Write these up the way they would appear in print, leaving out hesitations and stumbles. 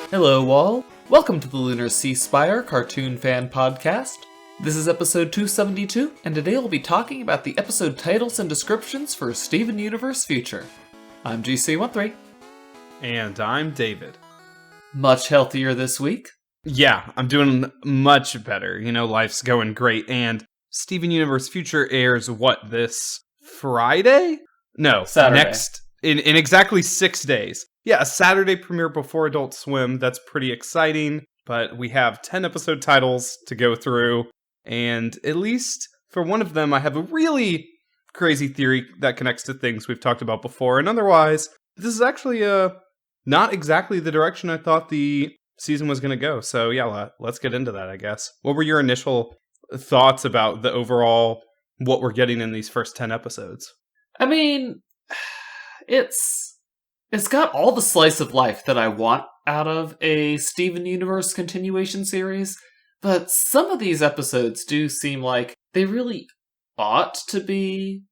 Hello all, welcome to the Lunar Sea Spire Cartoon Fan Podcast. This is episode 272, and today we'll be talking about the episode titles and descriptions for Steven Universe Future. I'm GC13. And I'm David. Much healthier this week. Yeah, I'm doing much better. You know, life's going great, and Steven Universe Future airs, this Friday? No, Saturday. In exactly 6 days. Yeah, a Saturday premiere before Adult Swim. That's pretty exciting, but we have 10 episode titles to go through, and at least for one of them, I have a really crazy theory that connects to things we've talked about before, and otherwise, this is actually not exactly the direction I thought the season was going to go. So yeah, let's get into that, I guess. What were your initial thoughts about the overall, what we're getting in these first 10 episodes? I mean, it's got all the slice of life that I want out of a Steven Universe continuation series, but some of these episodes do seem like they really ought to be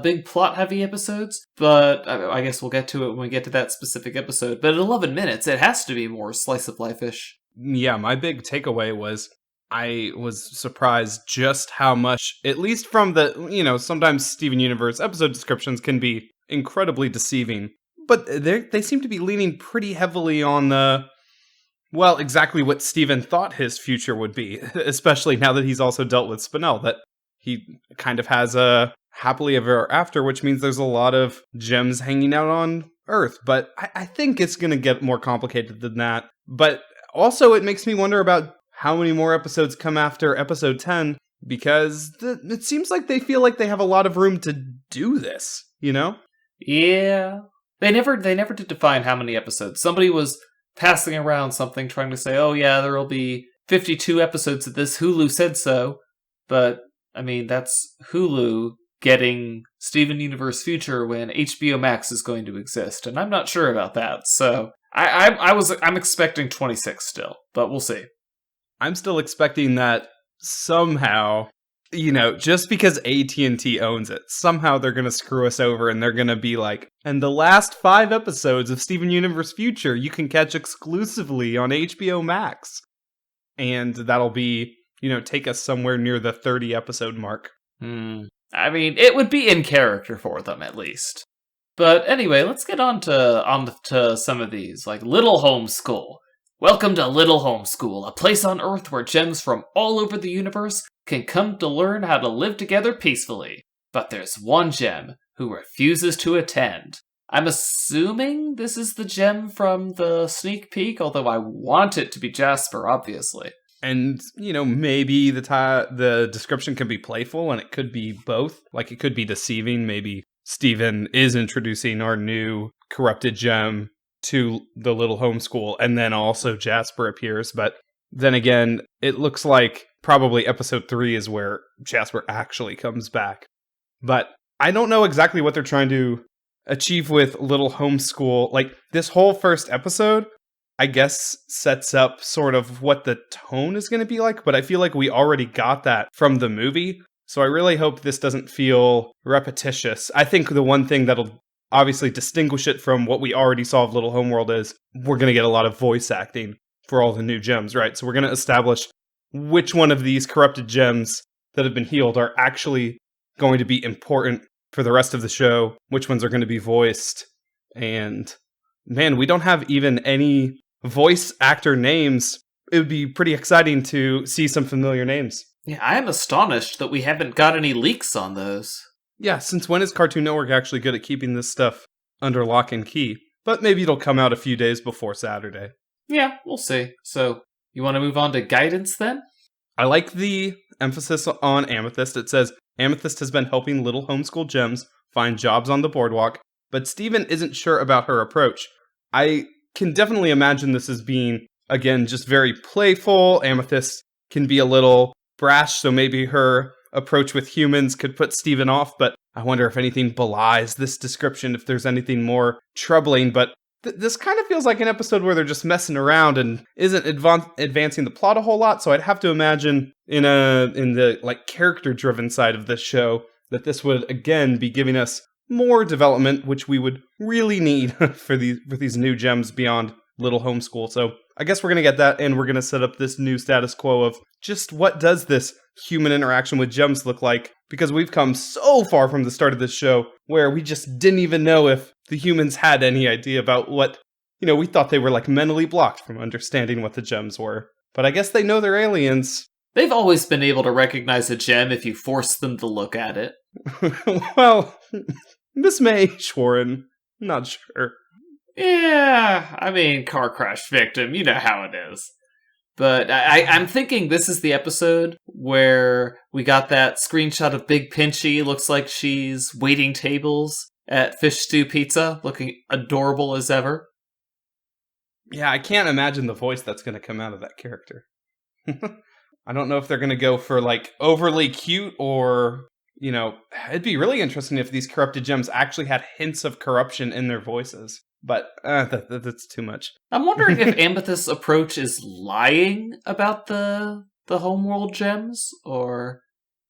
big plot-heavy episodes, but I guess we'll get to it when we get to that specific episode. But at 11 minutes, it has to be more slice-of-life-ish. Yeah, my big takeaway was I was surprised just how much, at least from the, sometimes Steven Universe episode descriptions can be incredibly deceiving, but they seem to be leaning pretty heavily on exactly what Steven thought his future would be, especially now that he's also dealt with Spinel, that he kind of has a happily ever after, which means there's a lot of gems hanging out on Earth, but I think it's going to get more complicated than that. But also it makes me wonder about how many more episodes come after episode 10, because it seems like they feel like they have a lot of room to do this, Yeah. They never did define how many episodes. Somebody was passing around something trying to say, oh yeah, there will be 52 episodes of this, Hulu said so. But, I mean, that's Hulu getting Steven Universe Future when HBO Max is going to exist, and I'm not sure about that. So, I'm expecting 26 still, but we'll see. I'm still expecting that somehow, just because AT&T owns it, somehow they're going to screw us over and they're going to be like, and the last 5 episodes of Steven Universe Future you can catch exclusively on HBO Max. And that'll be, take us somewhere near the 30 episode mark. I mean, it would be in character for them, at least. But anyway, let's get on to some of these, like Little Homeschool. Welcome to Little Homeschool, a place on Earth where gems from all over the universe can come to learn how to live together peacefully. But there's one gem who refuses to attend. I'm assuming this is the gem from the sneak peek, although I want it to be Jasper, obviously. And, maybe the description can be playful, and it could be both. Like, it could be deceiving. Maybe Steven is introducing our new corrupted gem to the Little Homeschool, and then also Jasper appears. But then again, it looks like probably episode 3 is where Jasper actually comes back. But I don't know exactly what they're trying to achieve with Little Homeschool. Like, this whole first episode, I guess, sets up sort of what the tone is going to be like, but I feel like we already got that from the movie. So I really hope this doesn't feel repetitious. I think the one thing that'll obviously distinguish it from what we already saw of Little Homeworld is we're going to get a lot of voice acting for all the new gems, right? So we're going to establish which one of these corrupted gems that have been healed are actually going to be important for the rest of the show, which ones are going to be voiced. And man, we don't have even any voice actor names. It would be pretty exciting to see some familiar names. Yeah, I am astonished that we haven't got any leaks on those. Yeah, since when is Cartoon Network actually good at keeping this stuff under lock and key? But maybe it'll come out a few days before Saturday. Yeah, we'll see. So, you want to move on to guidance then? I like the emphasis on Amethyst. It says, Amethyst has been helping Little Homeschool gems find jobs on the boardwalk, but Steven isn't sure about her approach. I can definitely imagine this as being, again, just very playful. Amethyst can be a little brash, so maybe her approach with humans could put Steven off, but I wonder if anything belies this description, if there's anything more troubling. But this kind of feels like an episode where they're just messing around and isn't advancing the plot a whole lot, so I'd have to imagine in the like character-driven side of this show that this would, again, be giving us more development, which we would really need for these new gems beyond Little Homeschool. So I guess we're going to get that, and we're going to set up this new status quo of just what does this human interaction with gems look like? Because we've come so far from the start of this show where we just didn't even know if the humans had any idea about what, we thought they were like mentally blocked from understanding what the gems were. But I guess they know they're aliens. They've always been able to recognize a gem if you force them to look at it. Well, Miss May Schwarren, not sure. Yeah, I mean, car crash victim, you know how it is. But I'm thinking this is the episode where we got that screenshot of Big Pinchy. Looks like she's waiting tables at Fish Stew Pizza, looking adorable as ever. Yeah, I can't imagine the voice that's going to come out of that character. I don't know if they're going to go for, like, overly cute or, it'd be really interesting if these corrupted gems actually had hints of corruption in their voices. But that's too much. I'm wondering if Amethyst's approach is lying about the homeworld gems, or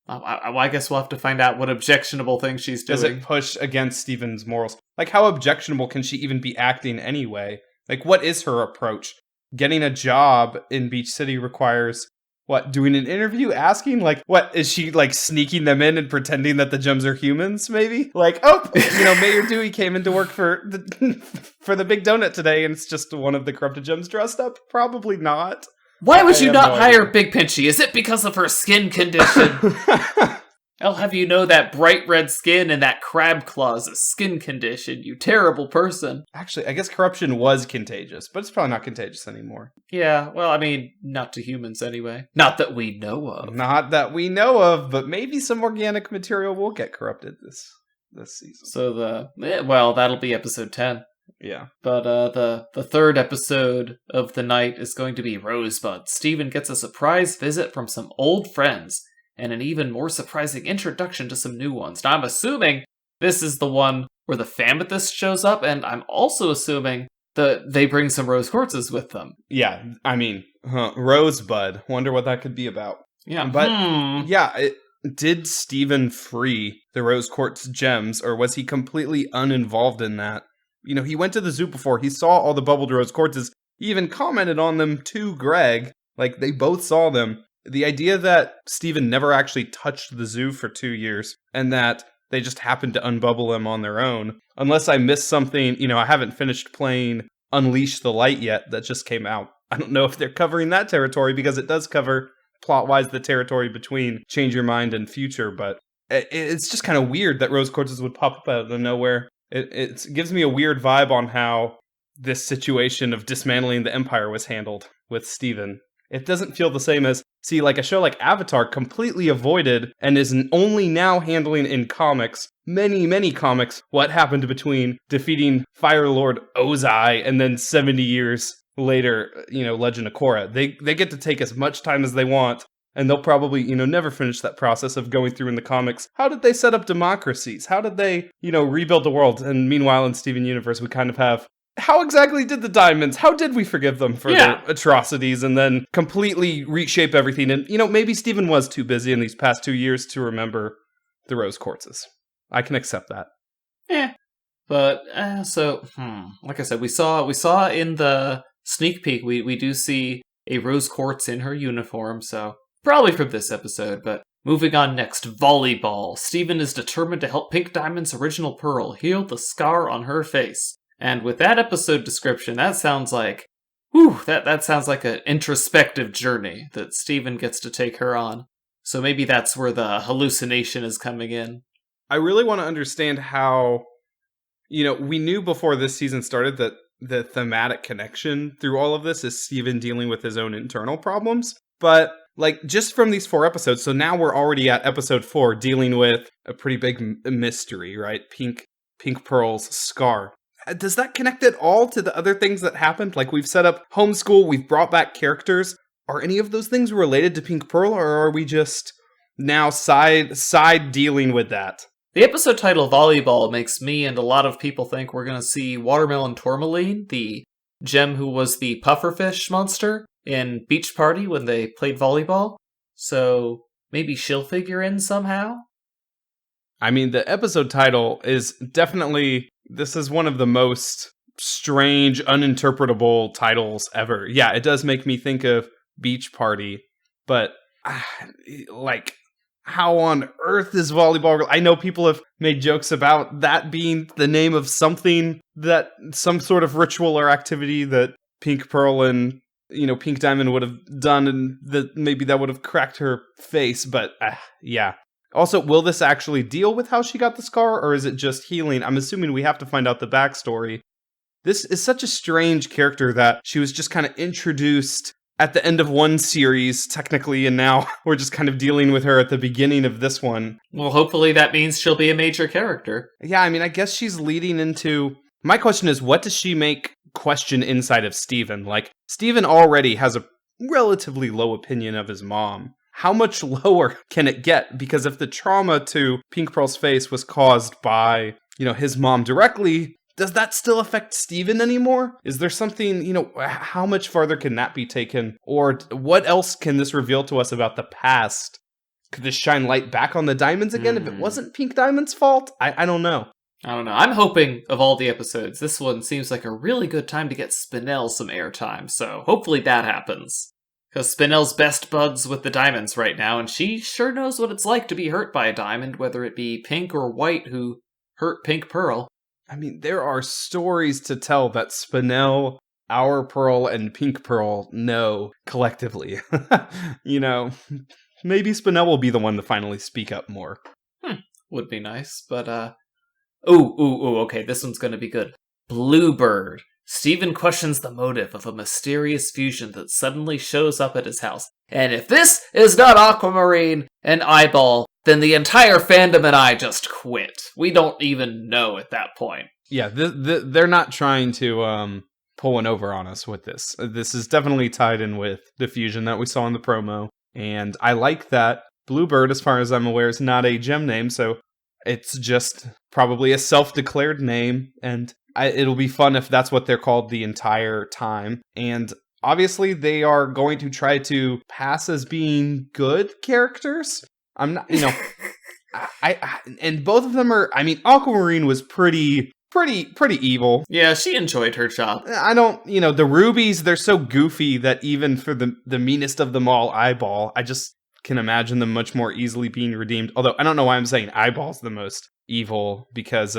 I guess we'll have to find out what objectionable thing she's doing. Does it push against Steven's morals? Like, how objectionable can she even be acting anyway? Like, what is her approach? Getting a job in Beach City requires, what, doing an interview asking? Like, what, is she, like, sneaking them in and pretending that the gems are humans, maybe? Like, Mayor Dewey came into work for the Big Donut today, and it's just one of the corrupted gems dressed up? Probably not. Why would you not hire Big Pinchy? Is it because of her skin condition? I'll have you know that bright red skin and that crab claw is a skin condition, you terrible person. Actually, I guess corruption was contagious, but it's probably not contagious anymore. Yeah, well, I mean, not to humans anyway. Not that we know of. Not that we know of, but maybe some organic material will get corrupted this season. So that'll be episode 10. Yeah. But the third episode of the night is going to be Rosebud. Steven gets a surprise visit from some old friends, and an even more surprising introduction to some new ones. Now, I'm assuming this is the one where the Famethyst shows up, and I'm also assuming that they bring some rose quartzes with them. Yeah, I mean, Rosebud. Wonder what that could be about. Yeah, but did Steven free the rose quartz gems, or was he completely uninvolved in that? He went to the zoo before. He saw all the bubbled rose quartzes. He even commented on them to Greg. Like, they both saw them. The idea that Steven never actually touched the zoo for 2 years, and that they just happened to unbubble him on their own. Unless I missed something, I haven't finished playing Unleash the Light yet, that just came out. I don't know if they're covering that territory, because it does cover, plot-wise, the territory between Change Your Mind and Future, but it's just kind of weird that rose quartzes would pop up out of nowhere. It gives me a weird vibe on how this situation of dismantling the Empire was handled with Steven. It doesn't feel the same as, see, like a show like Avatar completely avoided and is only now handling in comics, many comics, what happened between defeating Fire Lord Ozai and then 70 years later, Legend of Korra. They get to take as much time as they want, and they'll probably, never finish that process of going through in the comics. How did they set up democracies? How did they, rebuild the world? And meanwhile, in Steven Universe, we kind of have, how exactly did the diamonds, how did we forgive them for their atrocities and then completely reshape everything? And, maybe Steven was too busy in these past 2 years to remember the rose quartzes. I can accept that. Yeah. But, like I said, we saw in the sneak peek, we do see a rose quartz in her uniform, so probably from this episode, but moving on next, volleyball. Steven is determined to help Pink Diamond's original Pearl heal the scar on her face. And with that episode description, that sounds like, that sounds like an introspective journey that Steven gets to take her on. So maybe that's where the hallucination is coming in. I really want to understand how, we knew before this season started that the thematic connection through all of this is Steven dealing with his own internal problems. But, just from these 4 episodes, so now we're already at episode 4, dealing with a pretty big mystery, right? Pink Pearl's scar. Does that connect at all to the other things that happened? Like, we've set up homeschool, we've brought back characters. Are any of those things related to Pink Pearl, or are we just now side dealing with that? The episode title, Volleyball, makes me and a lot of people think we're going to see Watermelon Tourmaline, the gem who was the pufferfish monster in Beach Party when they played volleyball. So maybe she'll figure in somehow? I mean, the episode title is definitely, this is one of the most strange, uninterpretable titles ever. Yeah, it does make me think of Beach Party, but like, how on earth is Volleyball Girl? I know people have made jokes about that being the name of something, that some sort of ritual or activity that Pink Pearl and, Pink Diamond would have done, and that maybe that would have cracked her face, but yeah. Also, will this actually deal with how she got the scar, or is it just healing? I'm assuming we have to find out the backstory. This is such a strange character that she was just kind of introduced at the end of one series, technically, and now we're just kind of dealing with her at the beginning of this one. Well, hopefully that means she'll be a major character. Yeah, I mean, I guess she's leading into... My question is, what does she make question inside of Steven? Like, Steven already has a relatively low opinion of his mom. How much lower can it get? Because if the trauma to Pink Pearl's face was caused by, his mom directly, does that still affect Steven anymore? Is there something, how much farther can that be taken? Or what else can this reveal to us about the past? Could this shine light back on the diamonds again if it wasn't Pink Diamond's fault? I don't know. I don't know. I'm hoping, of all the episodes, this one seems like a really good time to get Spinel some airtime, so hopefully that happens. Because Spinel's best buds with the diamonds right now, and she sure knows what it's like to be hurt by a diamond, whether it be Pink or White who hurt Pink Pearl. I mean, there are stories to tell that Spinel, Our Pearl, and Pink Pearl know collectively. Maybe Spinel will be the one to finally speak up more. Would be nice, but, okay, this one's gonna be good. Bluebird. Steven questions the motive of a mysterious fusion that suddenly shows up at his house. And if this is not Aquamarine and Eyeball, then the entire fandom and I just quit. We don't even know at that point. Yeah, they're not trying to pull one over on us with this. This is definitely tied in with the fusion that we saw in the promo. And I like that Bluebird, as far as I'm aware, is not a gem name, so it's just probably a self-declared name, and it'll be fun if that's what they're called the entire time. And obviously, they are going to try to pass as being good characters. I'm not, and both of them are. I mean, Aquamarine was pretty evil. Yeah, she enjoyed her job. I don't, the Rubies, they're so goofy that even for the meanest of them all, Eyeball, I just can imagine them much more easily being redeemed. Although I don't know why I'm saying Eyeball's the most evil, because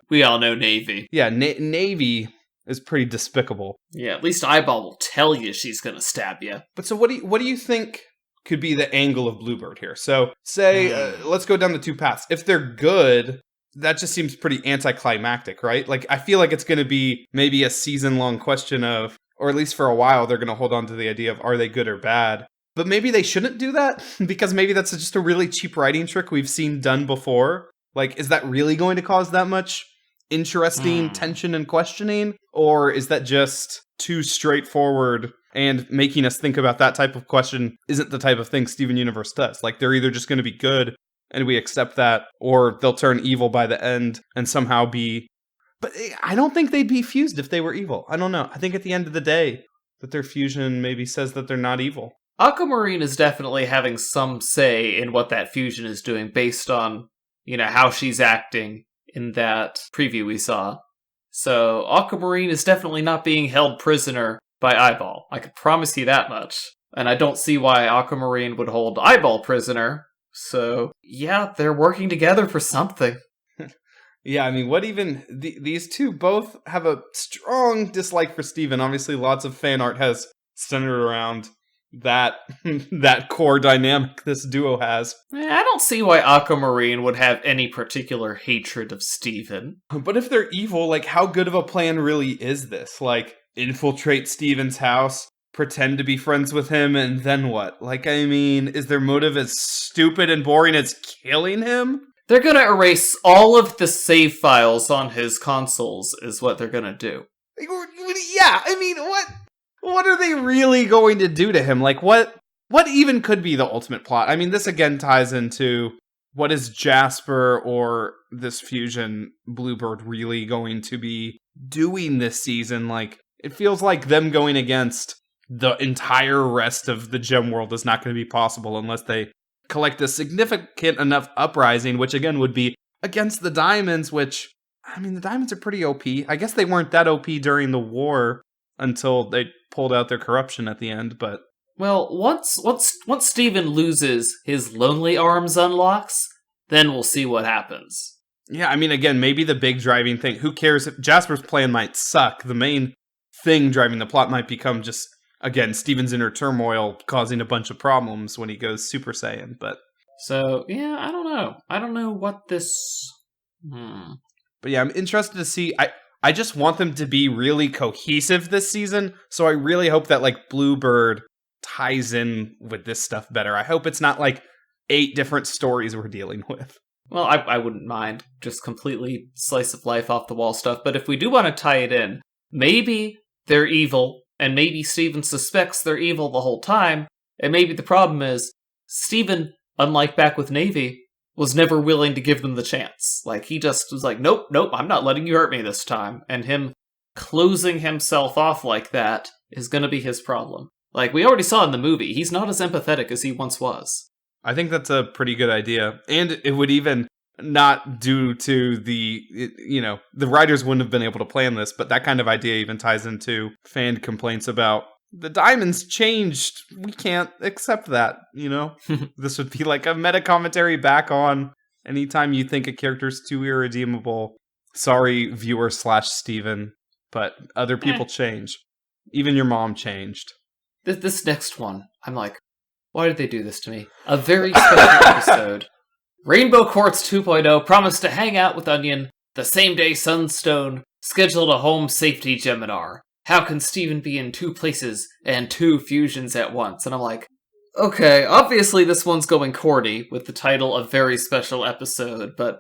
we all know Navy. Yeah, Navy is pretty despicable. Yeah, at least Eyeball will tell you she's gonna stab you. But so what do you think could be the angle of Bluebird here? So say let's go down the two paths. If they're good, that just seems pretty anticlimactic, right? Like, I feel like it's going to be maybe a season-long question of, or at least for a while, they're going to hold on to the idea of, are they good or bad? But maybe they shouldn't do that, because maybe that's just a really cheap writing trick we've seen done before. Like, is that really going to cause that much interesting tension and questioning? Or is that just too straightforward, and making us think about that type of question isn't the type of thing Steven Universe does? Like, they're either just going to be good, and we accept that, or they'll turn evil by the end and somehow be... But I don't think they'd be fused if they were evil. I don't know. I think at the end of the day, that their fusion maybe says that they're not evil. Aquamarine is definitely having some say in what that fusion is doing based on, how she's acting in that preview we saw. So Aquamarine is definitely not being held prisoner by Eyeball. I can promise you that much. And I don't see why Aquamarine would hold Eyeball prisoner. So, yeah, they're working together for something. Yeah, I mean, what even... these two both have a strong dislike for Steven. Obviously, lots of fan art has centered around that core dynamic this duo has. I don't see why Aquamarine would have any particular hatred of Steven. But if they're evil, like, how good of a plan really is this? Like, infiltrate Steven's house, pretend to be friends with him, and then what? Like, I mean, is their motive as stupid and boring as killing him? They're gonna erase all of the save files on his consoles, is what they're gonna do. Yeah, I mean, what are they really going to do to him? Like, what even could be the ultimate plot? I mean, this again ties into, what is Jasper or this fusion Bluebird really going to be doing this season? Like, it feels like them going against the entire rest of the gem world is not going to be possible unless they collect a significant enough uprising, which again would be against the diamonds, which I mean, the diamonds are pretty OP. I guess they weren't that OP during the war until they pulled out their corruption at the end, but... Well, once Steven loses his lonely arms unlocks, then we'll see what happens. Yeah, I mean, again, maybe the big driving thing, who cares if Jasper's plan might suck? The main thing driving the plot might become just, again, Steven's inner turmoil causing a bunch of problems when he goes Super Saiyan, but... So, yeah, I don't know. I don't know what this... But yeah, I'm interested to see... I just want them to be really cohesive this season, so I really hope that, like, Bluebird ties in with this stuff better. I hope it's not, like, 8 different stories we're dealing with. Well, I wouldn't mind just completely slice of life off the wall stuff, but if we do want to tie it in, maybe they're evil, and maybe Steven suspects they're evil the whole time, and maybe the problem is Steven, unlike back with Navy, was never willing to give them the chance. Like, he just was like, nope, I'm not letting you hurt me this time, and him closing himself off like that is going to be his problem. Like, we already saw in the movie, he's not as empathetic as he once was. I think that's a pretty good idea. And it would even not due to the writers wouldn't have been able to plan this, but that kind of idea even ties into fan complaints about the diamonds changed. We can't accept that, This would be like a meta commentary back on anytime you think a character's too irredeemable. Sorry, viewer / Steven, but other people change. Even your mom changed. This next one, I'm like, why did they do this to me? A very special episode. Rainbow Quartz 2.0 promised to hang out with Onion the same day Sunstone scheduled a home safety Geminar. How can Steven be in 2 places and 2 fusions at once? And I'm like, okay, obviously this one's going corny with the title A Very Special Episode, but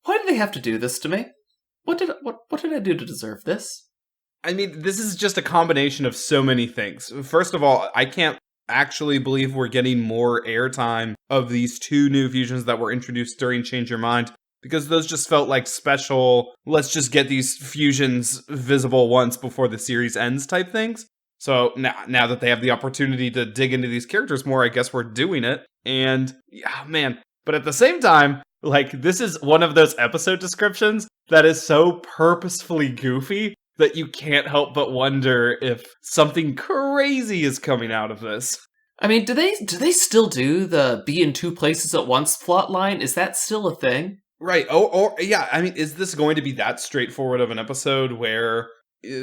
why do they have to do this to me? What did I do to deserve this? I mean, this is just a combination of so many things. First of all, I can't actually believe we're getting more airtime of these 2 new fusions that were introduced during Change Your Mind, because those just felt like special, let's just get these fusions visible once before the series ends type things. So now that they have the opportunity to dig into these characters more, I guess we're doing it. And yeah, man. But at the same time, like, this is one of those episode descriptions that is so purposefully goofy that you can't help but wonder if something crazy is coming out of this. I mean, do they still do the be in 2 places at once plot line? Is that still a thing? Right. Or yeah, I mean, is this going to be that straightforward of an episode where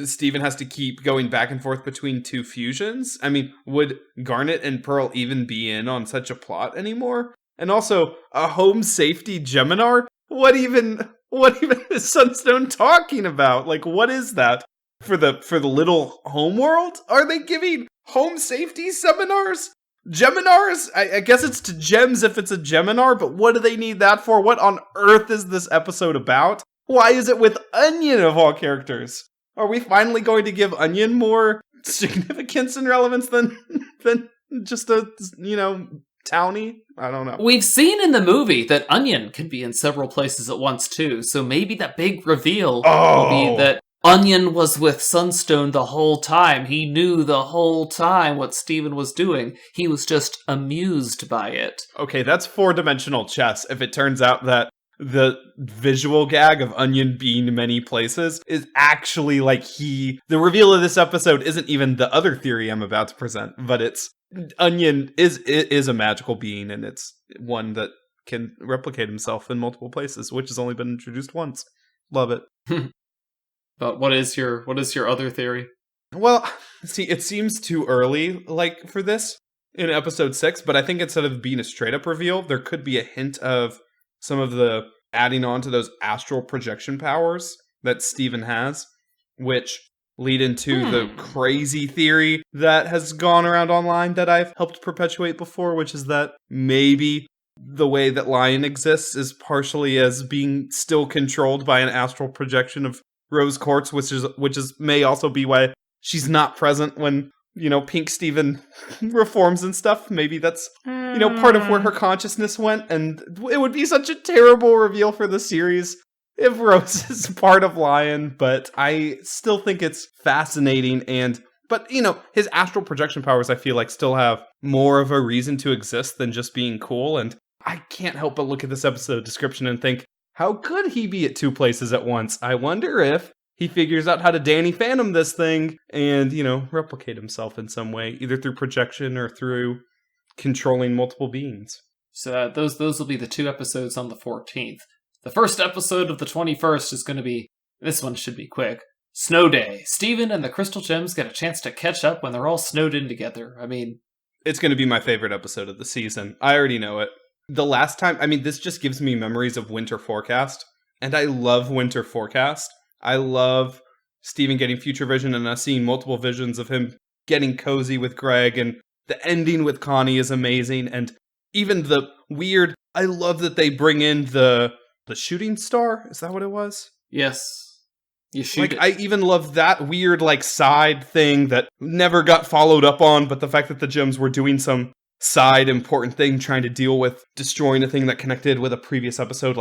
Steven has to keep going back and forth between 2 fusions? I mean, would Garnet and Pearl even be in on such a plot anymore? And also, a home safety Geminar? What even is Sunstone talking about? Like, what is that? For the little homeworld? Are they giving home safety seminars? Geminars? I guess it's to gems if it's a Geminar, but what do they need that for? What on earth is this episode about? Why is it with Onion of all characters? Are we finally going to give Onion more significance and relevance than just a, townie? I don't know. We've seen in the movie that Onion can be in several places at once too, so maybe that big reveal will be that Onion was with Sunstone the whole time. He knew the whole time what Steven was doing. He was just amused by it. Okay, that's 4-dimensional chess if it turns out that the visual gag of Onion being many places is actually like the reveal of this episode isn't even the other theory I'm about to present, but it's Onion is a magical being, and it's one that can replicate himself in multiple places, which has only been introduced once. Love it. But what is your other theory? Well, see, it seems too early, like, for this in episode 6, but I think instead of being a straight up reveal, there could be a hint of some of the adding on to those astral projection powers that Steven has, which lead into the crazy theory that has gone around online that I've helped perpetuate before, which is that maybe the way that Lion exists is partially as being still controlled by an astral projection of Rose Quartz, which may also be why she's not present when, Pink Steven reforms and stuff. Maybe that's, part of where her consciousness went, and it would be such a terrible reveal for the series if Rose is part of Lion, but I still think it's fascinating, but his astral projection powers, I feel like, still have more of a reason to exist than just being cool, and I can't help but look at this episode description and think, how could he be at 2 places at once? I wonder if he figures out how to Danny Phantom this thing and, replicate himself in some way, either through projection or through controlling multiple beings. So those will be the 2 episodes on the 14th. The first episode of the 21st is going to be, this one should be quick, Snow Day. Steven and the Crystal Gems get a chance to catch up when they're all snowed in together. I mean, it's going to be my favorite episode of the season. I already know it. The last time, this just gives me memories of Winter Forecast, and I love Winter Forecast. I love Steven getting future vision and us seeing multiple visions of him getting cozy with Greg, and the ending with Connie is amazing, and even the weird, I love that they bring in the shooting star. Is that what it was? Yes. You shoot it. I even love that weird, side thing that never got followed up on, but the fact that the gems were doing some side important thing trying to deal with destroying a thing that connected with a previous episode.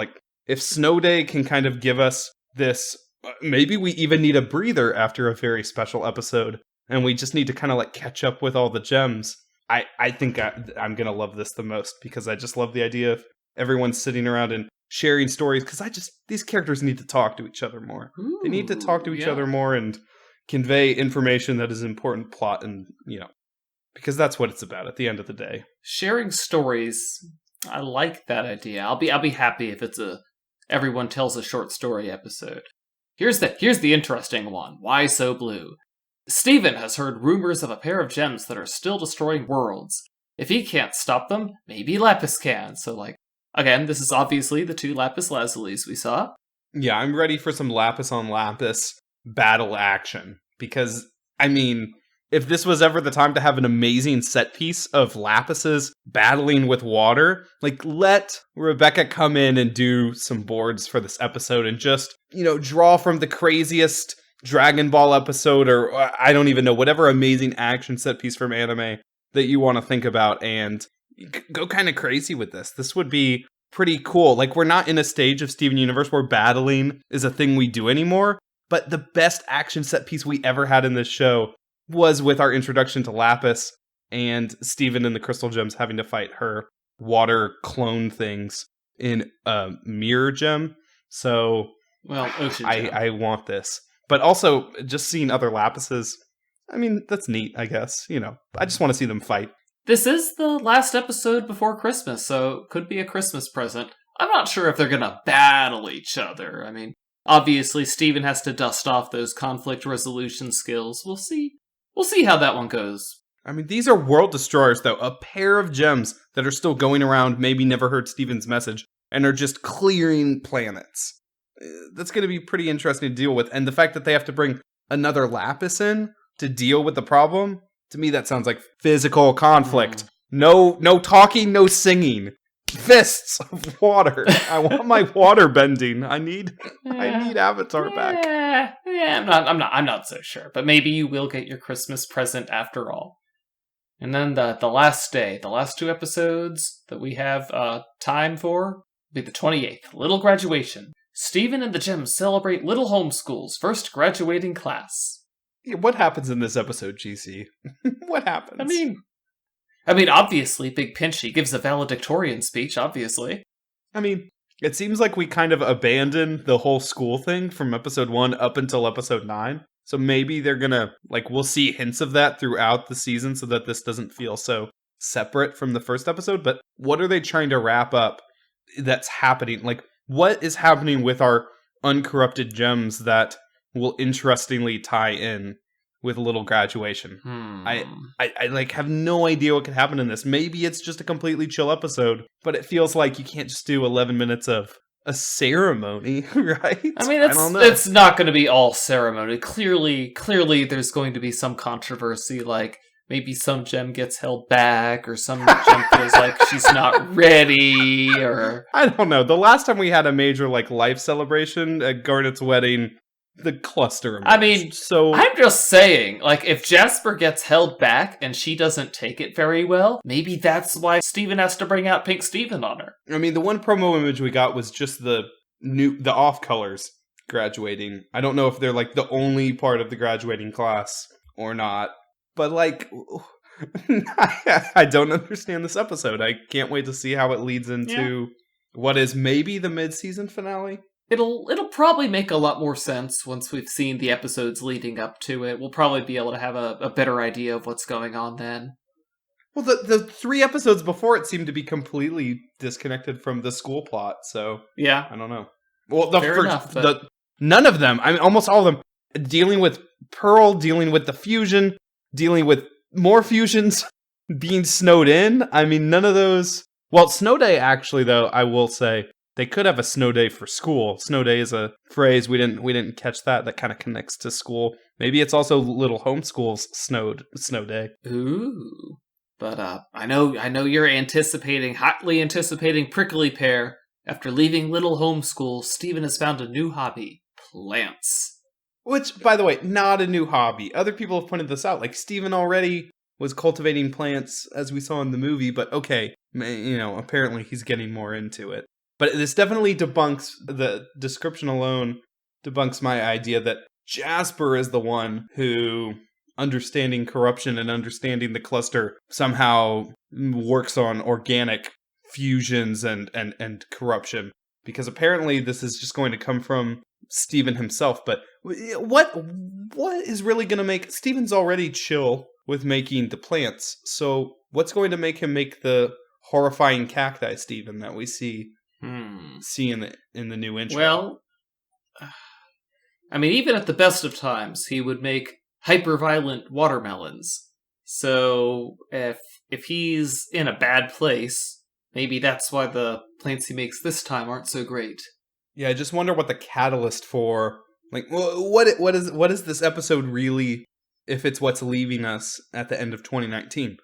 If Snow Day can kind of give us this, maybe we even need a breather after a very special episode, and we just need to kind of catch up with all the gems. I think I'm going to love this the most, because I just love the idea of everyone sitting around and sharing stories, because these characters need to talk to each other more. Ooh, they need to talk to each other more and convey information that is important plot, and because that's what it's about at the end of the day. Sharing stories, I like that idea. I'll be happy if it's everyone tells a short story episode. Here's the interesting one. Why so blue? Steven has heard rumors of a pair of gems that are still destroying worlds. If he can't stop them, maybe Lapis can. So again, this is obviously the 2 Lapis Lazulis we saw. Yeah, I'm ready for some Lapis on Lapis battle action, because if this was ever the time to have an amazing set piece of Lapises battling with water, let Rebecca come in and do some boards for this episode and just, draw from the craziest Dragon Ball episode, or I don't even know, whatever amazing action set piece from anime that you want to think about, and go kind of crazy with this. This would be pretty cool. We're not in a stage of Steven Universe where battling is a thing we do anymore, but the best action set piece we ever had in this show was with our introduction to Lapis and Steven and the Crystal Gems having to fight her water clone things in a mirror gem. So, Ocean Gem. I want this. But also, just seeing other Lapises, that's neat, I guess. I just want to see them fight. This is the last episode before Christmas, so it could be a Christmas present. I'm not sure if they're gonna battle each other. Obviously, Steven has to dust off those conflict resolution skills. We'll see. We'll see how that one goes. These are world destroyers, though. A pair of gems that are still going around, maybe never heard Steven's message, and are just clearing planets. That's going to be pretty interesting to deal with. And the fact that they have to bring another Lapis in to deal with the problem, to me that sounds like physical conflict. No talking, no singing. Fists of water. I want my water bending. I need Avatar back. I'm not so sure, but maybe you will get your Christmas present after all. And then the last day, the last 2 episodes that we have time for will be the 28th, Little Graduation. Steven and the Gems celebrate Little Homeschool's first graduating class. Yeah, what happens in this episode, GC? What happens? Obviously, Big Pinchy gives a valedictorian speech, obviously. It seems like we kind of abandoned the whole school thing from episode 1 up until episode 9. So maybe they're gonna, we'll see hints of that throughout the season so that this doesn't feel so separate from the first episode. But what are they trying to wrap up that's happening? What is happening with our uncorrupted gems that will interestingly tie in with Little Graduation? I have no idea what could happen in this. Maybe it's just a completely chill episode, but it feels like you can't just do 11 minutes of a ceremony, right? I don't know. It's not going to be all ceremony. Clearly there's going to be some controversy, maybe some gem gets held back, or some gem feels like she's not ready, or... I don't know. The last time we had a major, life celebration at Garnet's wedding, the cluster emerged. So I'm just saying, if Jasper gets held back and she doesn't take it very well, maybe that's why Steven has to bring out Pink Steven on her. The one promo image we got was just the off-colors graduating. I don't know if they're, the only part of the graduating class or not. But, I don't understand this episode. I can't wait to see how it leads into what is maybe the mid-season finale. It'll probably make a lot more sense once we've seen the episodes leading up to it. We'll probably be able to have a better idea of what's going on then. Well, the 3 episodes before it seemed to be completely disconnected from the school plot, so yeah, I don't know. Well, none of them, I mean, almost all of them, dealing with Pearl, dealing with the fusion, dealing with more fusions, being snowed in. I mean, none of those. Well, Snow Day, actually, though, I will say, they could have a snow day for school. Snow day is a phrase we didn't catch that kind of connects to school. Maybe it's also Little Homeschool's snow day. Ooh. But I know you're hotly anticipating Prickly Pear. After leaving Little Homeschool, Steven has found a new hobby: plants. Which, by the way, not a new hobby. Other people have pointed this out. Like, Steven already was cultivating plants, as we saw in the movie, but okay, apparently he's getting more into it. But this definitely debunks, the description alone debunks my idea that Jasper is the one who, understanding corruption and understanding the cluster, somehow works on organic fusions and corruption. Because apparently this is just going to come from Steven himself. But what is really going to make... Steven's already chill with making the plants. So what's going to make him make the horrifying cacti, Steven, that we see in the new intro? Well, I mean, even at the best of times, he would make hyper-violent watermelons. So if he's in a bad place, maybe that's why the plants he makes this time aren't so great. Yeah, I just wonder what the catalyst for, like, what is this episode really, if it's what's leaving us at the end of 2019?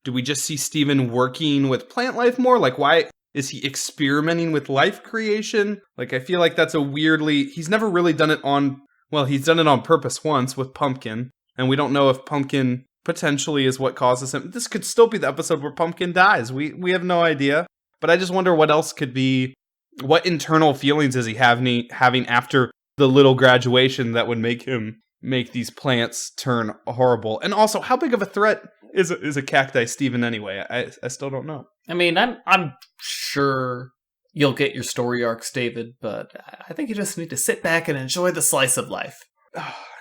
Do we just see Steven working with plant life more? Like, why is he experimenting with life creation? Like, I feel like that's he's never really done it he's done it on purpose once with Pumpkin, and we don't know if Pumpkin potentially is what causes him. This could still be the episode where Pumpkin dies. We have no idea. But I just wonder what else could be, what internal feelings is he having after the little graduation that would make him make these plants turn horrible? And also, how big of a threat is a cacti, Steven, anyway? I still don't know. I mean, I'm sure you'll get your story arcs, David, but I think you just need to sit back and enjoy the slice of life.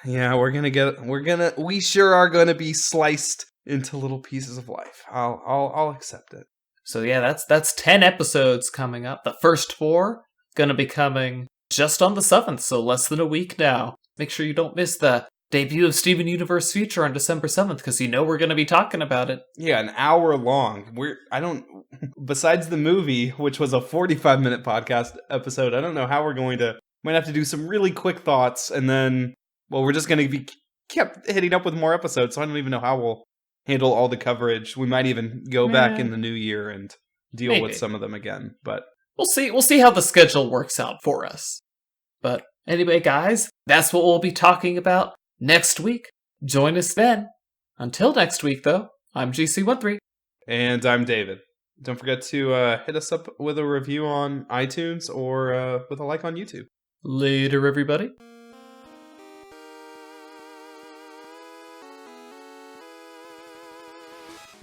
Yeah, we sure are gonna be sliced into little pieces of life. I'll accept it. So yeah, that's 10 episodes coming up. The first 4 gonna be coming just on the 7th, so less than a week now. Make sure you don't miss the debut of Steven Universe Future on December 7th, because we're gonna be talking about it. Yeah, an hour long. Besides the movie, which was a 45-minute podcast episode, I don't know how might have to do some really quick thoughts, and then, we're just gonna be kept hitting up with more episodes, so I don't even know how we'll handle all the coverage. We might even go back in the new year and deal with some of them again, but we'll see how the schedule works out for us. But anyway, guys, that's what we'll be talking about next week. Join us then. Until next week, though, I'm GC13. And I'm David. Don't forget to hit us up with a review on iTunes or with a like on YouTube. Later, everybody.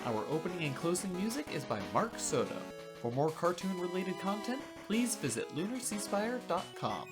Our opening and closing music is by Mark Soto. For more cartoon-related content, please visit lunarceasefire.com.